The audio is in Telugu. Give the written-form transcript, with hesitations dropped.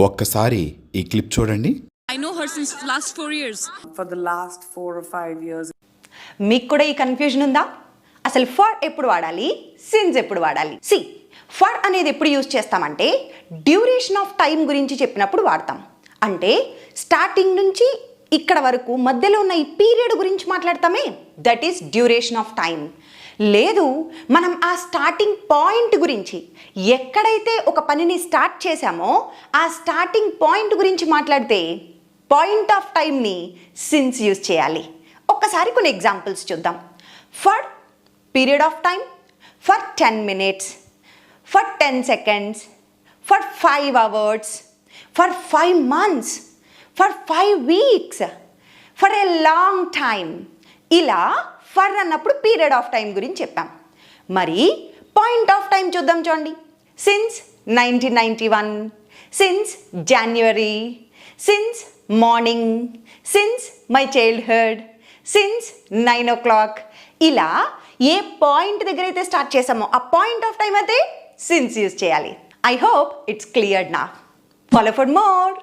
ఒక్కసారి ఈ క్లిప్ చూడండి. I know her since last 4 years. For the last 4 or 5 years. మీకు కూడా ఈ కన్ఫ్యూజన్ ఉందా? అసలు ఫర్ ఎప్పుడు వాడాలి, సిన్స్ ఎప్పుడు వాడాలి? ఫర్ అనేది ఎప్పుడు యూజ్ చేస్తామంటే డ్యూరేషన్ ఆఫ్ టైం గురించి చెప్పినప్పుడు వాడతాం. అంటే స్టార్టింగ్ నుంచి ఇక్కడ వరకు మధ్యలో ఉన్న ఈ పీరియడ్ గురించి మాట్లాడతామే, that is duration of time. లేదు, మనం ఆ స్టార్టింగ్ పాయింట్ గురించి, ఎక్కడైతే ఒక పనిని స్టార్ట్ చేశామో ఆ స్టార్టింగ్ పాయింట్ గురించి మాట్లాడితే పాయింట్ ఆఫ్ టైంని సిన్స్ యూజ్ చేయాలి. ఒక్కసారి కొన్ని ఎగ్జాంపుల్స్ చూద్దాం. For period of time, for 10 minutes, for 10 seconds, for 5 hours, for 5 months, for 5 weeks, for a long time. ఇలా ఫర్ అన్నప్పుడు పీరియడ్ ఆఫ్ టైం గురించి చెప్పాం. మరి పాయింట్ ఆఫ్ టైం చూద్దాం. చూడండి, since 1991, since January, since morning, since my childhood, since 9 o'clock. ఇలా ఏ పాయింట్ దగ్గర అయితే స్టార్ట్ చేసామో ఆ పాయింట్ ఆఫ్ టైం అయితే సిన్స్ యూజ్ చేయాలి. ఐ హోప్ ఇట్స్ క్లియర్ నా. Follow for more.